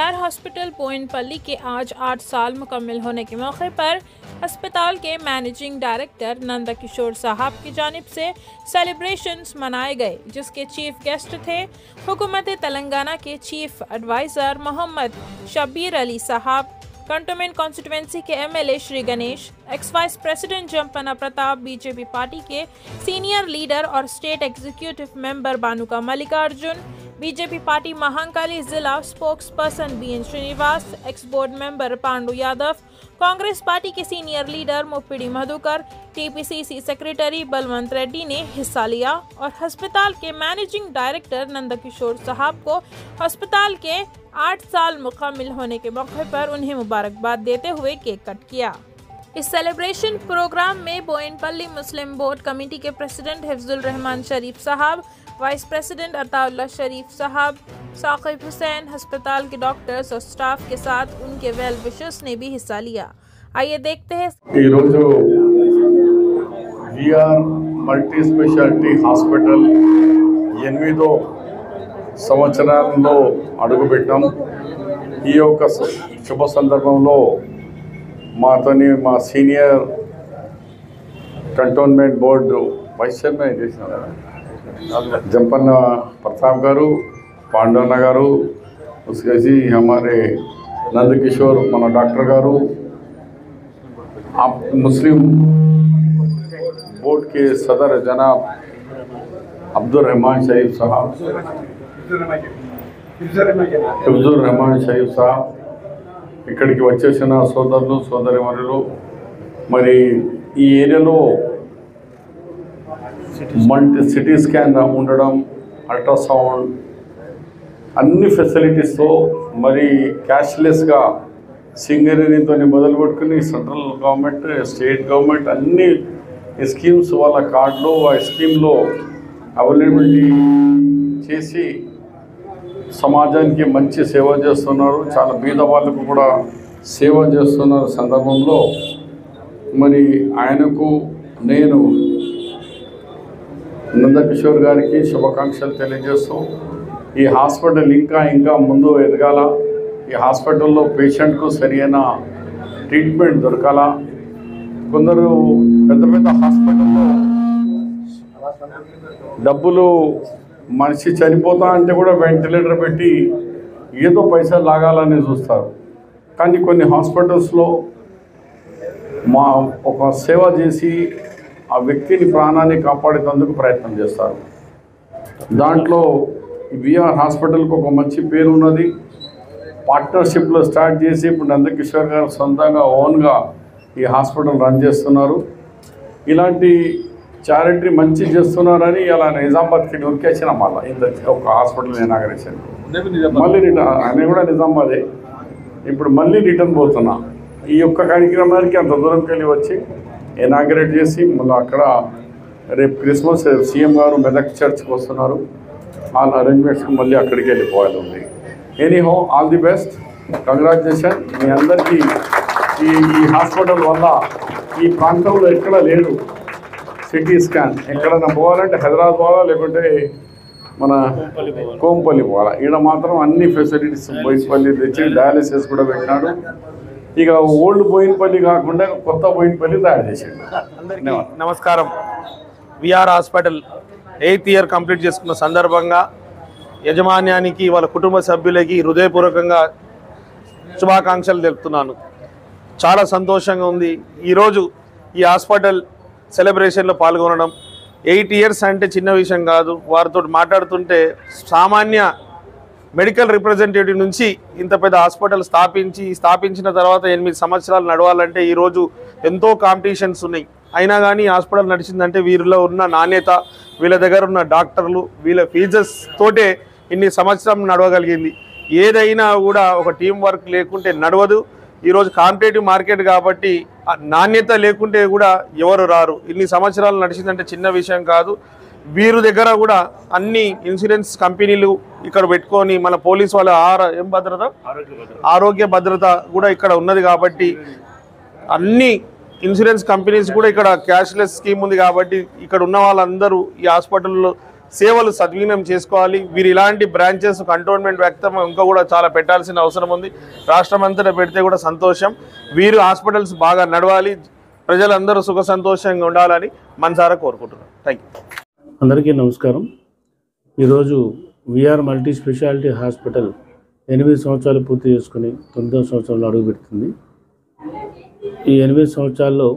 VR hospital बोयनपल्ली के आज 8 साल मुकम्मल होने के मौके पर अस्पताल के मैनेजिंग डायरेक्टर नंदकिशोर साहब की जानिब से सेलिब्रेशंस मनाए गए, जिसके चीफ गेस्ट थे हुकूमत तेलंगाना के chief adviser Mohammed Shabbir Ali sahab, cantonment constituency के MLA Shri Ganesh, ex vice president Jampana Pratap, BJP party के सीनियर लीडर और state executive member Banuka Mallikarjun, BJP party Mahakali जिला spokesperson BN Srinivas, ex board member Pandu Yadav, Congress party के senior leader Muppidi Madhukar, TPCC secretary Balwant Reddy ने हिस्सा लिया और अस्पताल के मैनेजिंग डायरेक्टर नंदकिशोर साहब को अस्पताल के 8 साल मुकम्मल होने के मौके पर उन्हें मुबारकबाद देते हुए केक कट किया। इस सेलिब्रेशन प्रोग्राम में बोयनपल्ली मुस्लिम बोर्ड कमेटी के प्रेसिडेंट हिफ्जुल रहमान शरीफ साहब, वाइस प्रेसिडेंट अताउल्लाह शरीफ साहब, साकिब हुसैन, अस्पताल के डॉक्टर्स और स्टाफ के साथ उनके वेल विशर्स ने भी हिस्सा लिया। आइए देखते हैं। वीआर मल्टी स्पेशालिटी హాస్పిటల్ 8వ సంవత్సరంలో అడుగుపెట్టాం। ఈ యొక్క శుభ సందర్భంలో మా senior cantonment board vice chairman చేసిన जंपन्न प्रताप गारू, पांडवना गारू, उसके हमारे नंदकिशोर मन डॉक्टर गारू, मुस्लिम बोर्ड के सदर जनाब अब्दुल रहमान शरीफ साहब, हिफ्जुल रहमान शरीफ साहब, इక్కడికి వచ్చేసిన సోదరులు సోదరిమణులు, మరి ఈ ఏరియాలో మల్టీ సిటీ స్కాన్ ఉండడం, అల్ట్రాసౌండ్ అన్ని ఫెసిలిటీస్తో మరి క్యాష్లెస్గా సింగరేణితో మొదలు పెట్టుకుని సెంట్రల్ గవర్నమెంట్ స్టేట్ గవర్నమెంట్ అన్ని స్కీమ్స్ వాళ్ళ కార్డులో ఆ స్కీమ్లో అవైలబిలిటీ చేసి సమాజానికి మంచి సేవ చేస్తున్నారు। చాలా బీద వాళ్ళకు కూడా సేవ చేస్తున్న సందర్భంలో మరి ఆయనకు నేను నందకిషోర్ గారికి శుభాకాంక్షలు తెలియజేస్తూ ఈ హాస్పిటల్ ఇంకా ముందు ఎదగాల, ఈ హాస్పిటల్లో పేషెంట్కు సరైన ట్రీట్మెంట్ దొరకాల। కొందరు పెద్ద హాస్పిటల్లో డబ్బులు మనిషి చనిపోతా అంటే కూడా వెంటిలేటర్ పెట్టి ఏదో పైసలు లాగాలని చూస్తారు, కానీ కొన్ని హాస్పిటల్స్లో ఒక సేవ చేసి ఆ వ్యక్తిని ప్రాణాన్ని కాపాడేందుకు ప్రయత్నం చేస్తారు। దాంట్లో వీఆర్ హాస్పిటల్కి ఒక మంచి పేరు ఉన్నది। పార్ట్నర్షిప్లో స్టార్ట్ చేసి ఇప్పుడు నందకిషోర్ గారు సొంతంగా ఓన్గా ఈ హాస్పిటల్ రన్ చేస్తున్నారు। ఇలాంటి చారిటీ మంచి చేస్తున్నారని అలా నిజామాబాద్కి ఉరికేసిన మళ్ళీ ఇంత ఒక హాస్పిటల్ ఇనాగరేషన్ మళ్ళీ ఆయన కూడా నిజామాబాదే, ఇప్పుడు మళ్ళీ రిటర్న్ పోతున్నా। ఈ యొక్క కార్యక్రమానికి అంత దూరంకి వెళ్ళి వచ్చి ఇనాగరేట్ చేసి మళ్ళీ అక్కడ రేపు క్రిస్మస్ సీఎం గారు మెదక్ చర్చ్కి వస్తున్నారు, వాళ్ళ అరేంజ్మెంట్స్కి మళ్ళీ అక్కడికి వెళ్ళిపోవాలి ఉంది। Anyhow all the best, congratulation మీ అందరికీ। ఈ హాస్పిటల్ వల్ల ఈ ప్రాంతంలో ఎక్కడ లేదు సిటీ స్కాన్, ఎక్కడైనా పోవాలంటే హైదరాబాద్ పోవాలా లేకుంటే మన కోంపల్లి పోవాలా, ఈడ మాత్రం అన్ని ఫెసిలిటీస్ బోయినపల్లి తెచ్చి డయాలిసిస్ కూడా పెట్టినాడు। ఇక ఓల్డ్ బోయినపల్లి కాకుండా కొత్త బోయినపల్లి తయారు చేశాడు। నమస్కారం। VR hospital 8th year complete చేసుకున్న సందర్భంగా యజమాన్యానికి వాళ్ళ కుటుంబ సభ్యులకి హృదయపూర్వకంగా శుభాకాంక్షలు తెలుపుతున్నాను। చాలా సంతోషంగా ఉంది ఈరోజు ఈ హాస్పిటల్ సెలబ్రేషన్లో పాల్గొనడం। 8 ఇయర్స్ అంటే చిన్న విషయం కాదు। వారితో మాట్లాడుతుంటే సామాన్య మెడికల్ రిప్రజెంటేటివ్ నుంచి ఇంత పెద్ద హాస్పిటల్ స్థాపించిన తర్వాత 8 సంవత్సరాలు నడవాలంటే ఈరోజు ఎంతో కాంపిటీషన్స్ ఉన్నాయి, అయినా కానీ హాస్పిటల్ నడిచిందంటే వీరిలో ఉన్న నాణ్యత, వీళ్ళ దగ్గర ఉన్న డాక్టర్లు, వీళ్ళ ఫీజెస్ తోటే ఇన్ని సంవత్సరం నడవగలిగింది। ఏదైనా కూడా ఒక టీం వర్క్ లేకుంటే నడవదు। ఈరోజు కాంపిటేటివ్ మార్కెట్ కాబట్టి నాణ్యత లేకుంటే కూడా ఎవరు రారు। ఇన్ని సంవత్సరాలు నడిచిందంటే చిన్న విషయం కాదు। వీరి దగ్గర కూడా అన్ని ఇన్సూరెన్స్ కంపెనీలు ఇక్కడ పెట్టుకొని మన పోలీస్ వాళ్ళ ఆరోగ్య భద్రత కూడా ఇక్కడ ఉన్నది కాబట్టి అన్ని ఇన్సూరెన్స్ కంపెనీస్ కూడా ఇక్కడ క్యాష్లెస్ స్కీమ్ ఉంది కాబట్టి ఇక్కడ ఉన్న వాళ్ళందరూ ఈ హాస్పిటల్లో సేవలు సద్వినియోగం చేసుకోవాలి. వీరు ఇలాంటి బ్రాంచెస్ కంటోన్మెంట్ వ్యక్తం ఇంకా కూడా చాలా పెట్టాల్సిన అవసరం ఉంది. రాష్ట్రం అంతటా పెడితే కూడా సంతోషం. వీరు హాస్పిటల్స్ బాగా నడవాలి, ప్రజలందరూ సుఖ సంతోషంగా ఉండాలని మనసారా కోరుకుంటున్నాను. Thank you. అందరికీ నమస్కారం. ఈరోజు విఆర్ మల్టీ స్పెషాలిటీ హాస్పిటల్ 8 సంవత్సరాలు పూర్తి చేసుకుని 9వ సంవత్సరంలో అడుగుపెడుతుంది. ఈ 8 సంవత్సరాల్లో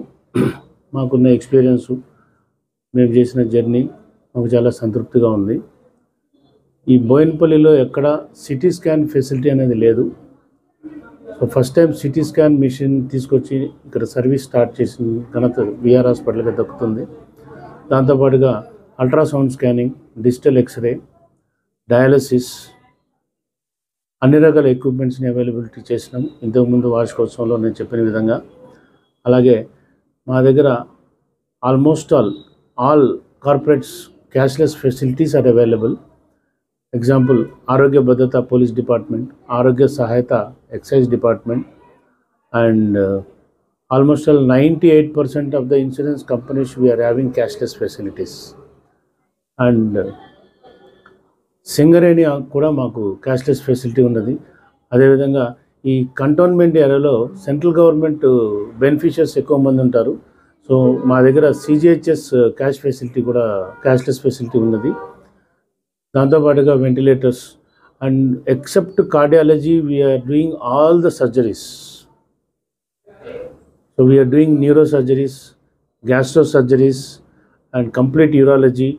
మాకున్న ఎక్స్పీరియన్సు, మేము చేసిన జర్నీ మాకు చాలా సంతృప్తిగా ఉంది. ఈ బోయిన్పల్లిలో ఎక్కడ సిటీ స్కాన్ ఫెసిలిటీ అనేది లేదు. So first time CT scan machine తీసుకొచ్చి ఇక్కడ సర్వీస్ స్టార్ట్ చేసిన ఘనత విఆర్ హాస్పిటల్కి దక్కుతుంది. దాంతోపాటుగా ultrasound scanning, digital X-ray, dialysis, అన్ని రకాల ఎక్విప్మెంట్స్ని అవైలబిలిటీ చేసినాం ఇంతకుముందు వార్షికోత్సవంలో నేను చెప్పిన విధంగా. అలాగే మా దగ్గర almost all corporates cashless facilities are available. Example, Arogya Bhadrata police department, Arogya Sahayata excise department, and almost 98% of the insurance companies we are having cashless facilities. And Singareni కూడా మాకు క్యాష్లెస్ ఫెసిలిటీ ఉన్నది. అదేవిధంగా ఈ కంటోన్మెంట్ ఏరియాలో సెంట్రల్ గవర్నమెంట్ బెనిఫిషియర్స్ ఎక్కువ మంది ఉంటారు. సో మా దగ్గర CGHS క్యాష్ ఫెసిలిటీ కూడా క్యాష్లెస్ ఫెసిలిటీ ఉన్నది. దాంతోపాటుగా ventilators and except cardiology we're doing all the surgeries. So we're doing neuro surgeries, gastro surgeries and complete urology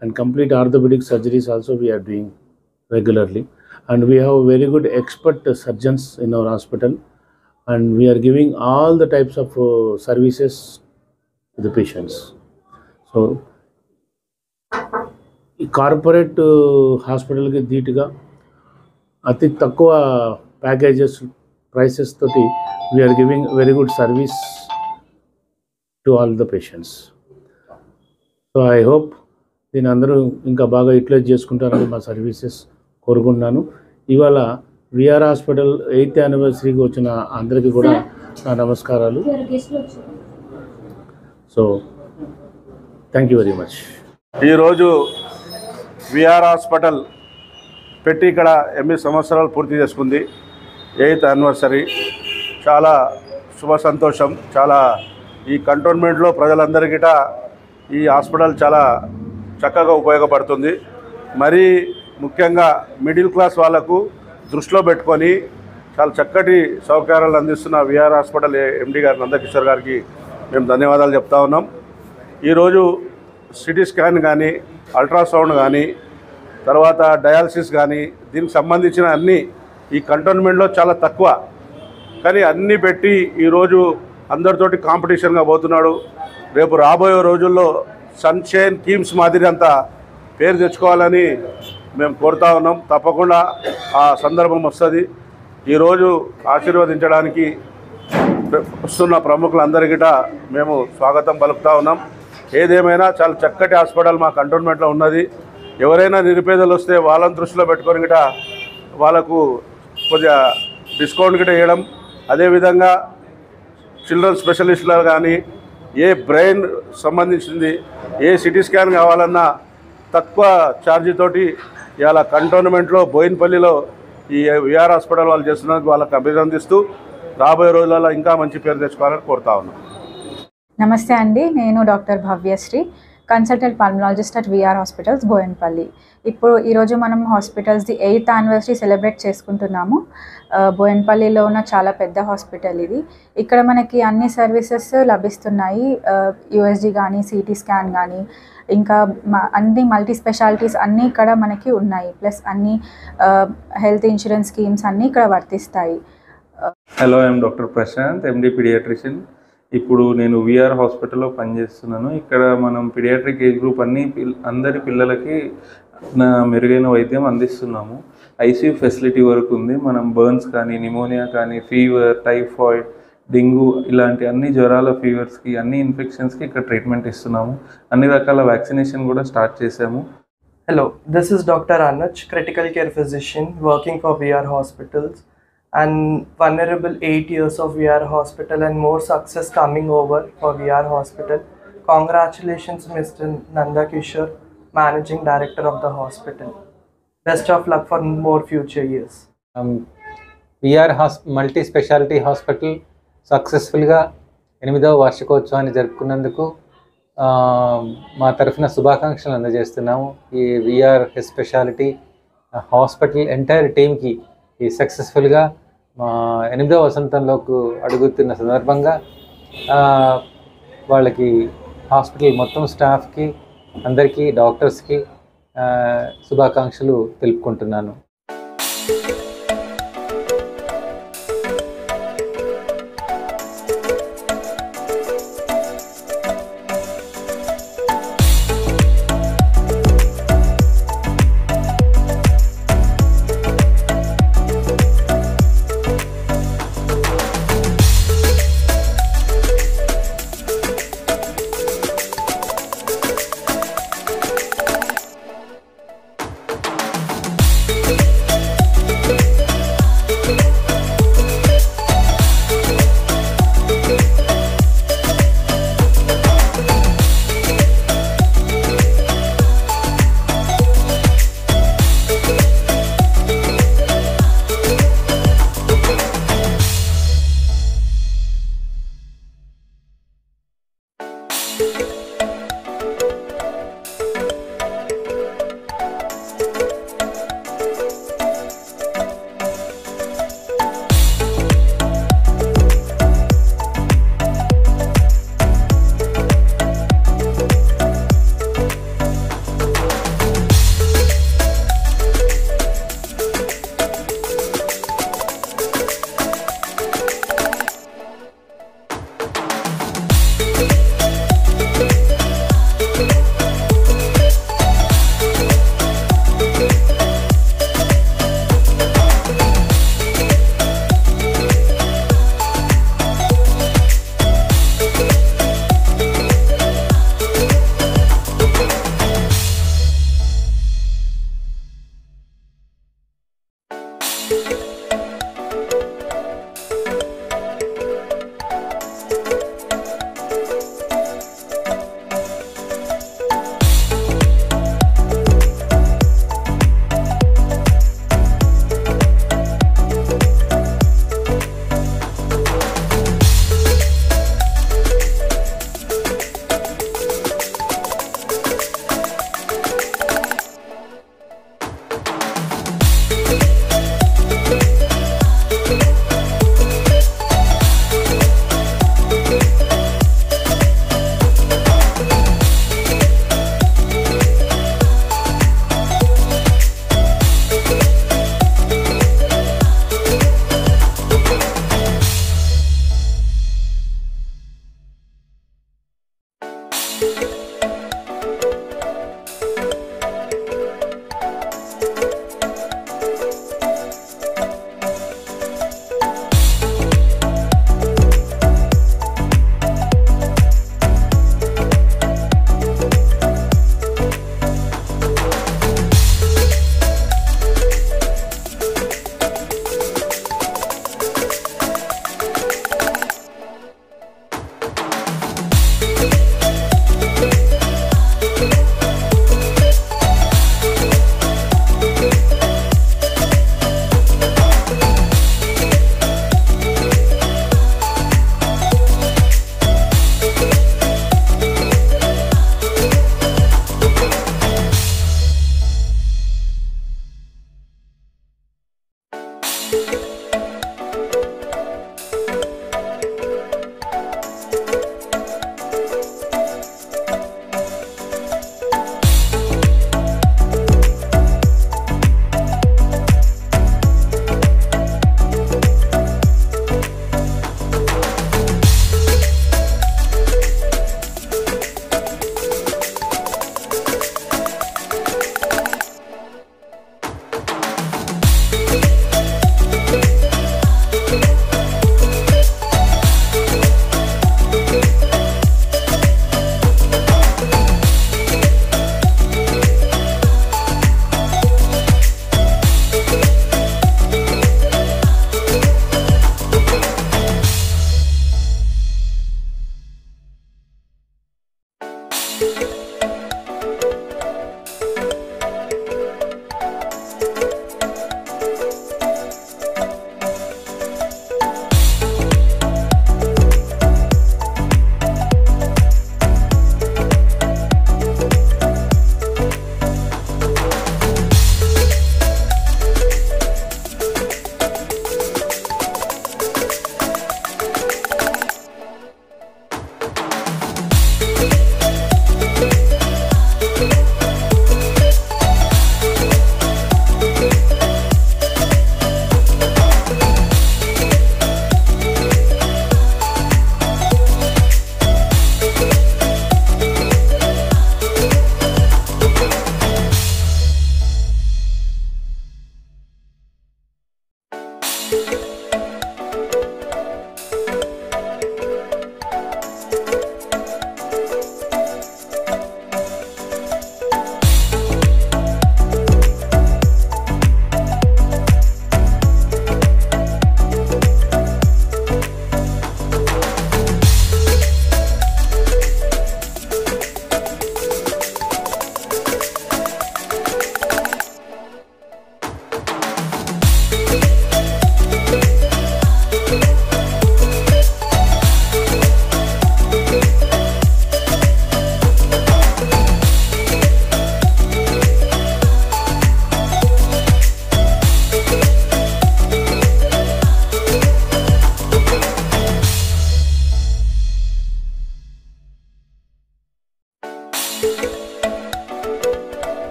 and complete orthopedic surgeries also we are doing regularly. And we have very good expert surgeons in our hospital, and we are giving all the types of services to the patients. So ఈ corporate హాస్పిటల్కి ధీటుగా అతి తక్కువ packages prices తోటి we're giving very good service to all the patients. So I hope దీని అందరూ ఇంకా బాగా యూటిలైజ్ చేసుకుంటారని మా సర్వీసెస్ కోరుకుంటున్నాను. ఇవాళ విఆర్ హాస్పిటల్ 8th యానివర్సరీకి వచ్చిన అందరికీ కూడా నా నమస్కారాలు. So thank you very much. ఈరోజు విఆర్ హాస్పిటల్ పెట్టి ఇక్కడ 8 సంవత్సరాలు పూర్తి చేసుకుంది. 8th anniversary. చాలా శుభ సంతోషం. చాలా ఈ కంటోన్మెంట్లో ప్రజలందరికీ ఈ హాస్పిటల్ చాలా చక్కగా ఉపయోగపడుతుంది. మరీ ముఖ్యంగా మిడిల్ క్లాస్ వాళ్లకు దృష్టిలో పెట్టుకొని చాలా చక్కటి సౌకర్యాలు అందిస్తున్న విఆర్ హాస్పిటల్ ఎండి గారు నందకిషోర్ గారికి మేము ధన్యవాదాలు చెప్తా ఉన్నాం. ఈరోజు సిటీ స్కాన్ కానీ, అల్ట్రాసౌండ్ కానీ, తర్వాత డయాలసిస్ కానీ, దీనికి సంబంధించిన అన్నీ ఈ కంటోన్మెంట్లో చాలా తక్కువ, కానీ అన్నీ పెట్టి ఈరోజు అందరితోటి కాంపిటీషన్గా పోతున్నాడు. రేపు రాబోయే రోజుల్లో సన్షైన్ టీమ్స్ మాదిరి అంతా పేరు తెచ్చుకోవాలని మేము కోరుతా ఉన్నాం. తప్పకుండా ఆ సందర్భం వస్తుంది. ఈరోజు ఆశీర్వదించడానికి వస్తున్న ప్రముఖులందరికీ మేము స్వాగతం పలుకుతా ఉన్నాం. ఏదేమైనా చాలా చక్కటి హాస్పిటల్ మా కంటోన్మెంట్లో ఉన్నది. ఎవరైనా నిరుపేదలు వస్తే వాళ్ళని దృష్టిలో పెట్టుకొని గిట వాళ్ళకు కొద్దిగా డిస్కౌంట్ గిట వేయడం, అదేవిధంగా చిల్డ్రన్ స్పెషలిస్టులు కానీ, ఏ బ్రెయిన్ సంబంధించింది, ఏ సిటీ స్కాన్ కావాలన్నా తక్కువ ఛార్జీతోటి ఇవాళ కంటోన్మెంట్లో బోయిన్పల్లిలో ఈ విఆర్ హాస్పిటల్ వాళ్ళు చేస్తున్నందుకు వాళ్ళకి అభినందిస్తూ రాబోయే రోజులలో ఇంకా మంచి పేరు తెచ్చుకోవాలని కోరుతా ఉన్నాం. నమస్తే అండి, నేను doctor Bhavyasri, consultant pulmonologist at VR hospitals Boinpally. ఈరోజు మనం హాస్పిటల్స్ది 8th యానివర్సరీ సెలబ్రేట్ చేసుకుంటున్నాము. బోయిన్పల్లిలో ఉన్న చాలా పెద్ద హాస్పిటల్ ఇది. ఇక్కడ మనకి అన్ని సర్వీసెస్ లభిస్తున్నాయి. యూఎస్జీ కానీ, సిటీ స్కాన్ కానీ, ఇంకా అన్ని మల్టీ స్పెషాలిటీస్ అన్నీ ఇక్కడ మనకి ఉన్నాయి. ప్లస్ అన్ని హెల్త్ ఇన్సూరెన్స్ స్కీమ్స్ అన్నీ ఇక్కడ వర్తిస్తాయి. Hello, I'm doctor Prashanth, MD paediatrician. ఇప్పుడు నేను విఆర్ హాస్పిటల్లో పనిచేస్తున్నాను. ఇక్కడ మనం పీడియాట్రిక్ ఏజ్ గ్రూప్ అందరి పిల్లలకి మెరుగైన వైద్యం అందిస్తున్నాము. ఐసీయూ ఫెసిలిటీ వరకు ఉంది. మనం బర్న్స్ కానీ, నిమోనియా కానీ, ఫీవర్, టైఫాయిడ్, డెంగ్యూ ఇలాంటి అన్ని జ్వరాల, ఫీవర్స్కి, అన్ని ఇన్ఫెక్షన్స్కి ఇక్కడ ట్రీట్మెంట్ ఇస్తున్నాము. అన్ని రకాల వ్యాక్సినేషన్ కూడా స్టార్ట్ చేసాము. Hello, this is Dr. Anuj, critical care physician working for VR Hospitals, and vulnerable 8 years of VR Hospital and more success coming over for VR Hospital. Congratulations, Mr. Nandakishore, Managing Director of the hospital. Best of luck for more future years. VR multi speciality hospital సక్సెస్ఫుల్గా 8వ వార్షికోత్సవాన్ని జరుపుకున్నందుకు మా తరఫున శుభాకాంక్షలు అందజేస్తున్నాము. ఈ VR speciality hospital entire టీమ్కి ఈ సక్సెస్ఫుల్గా మా 8వ వసంతంలోకి అడుగుతున్న సందర్భంగా వాళ్ళకి హాస్పిటల్ మొత్తం స్టాఫ్కి అందరికీ డాక్టర్స్కి శుభాకాంక్షలు తెలుపుకుంటున్నాను. you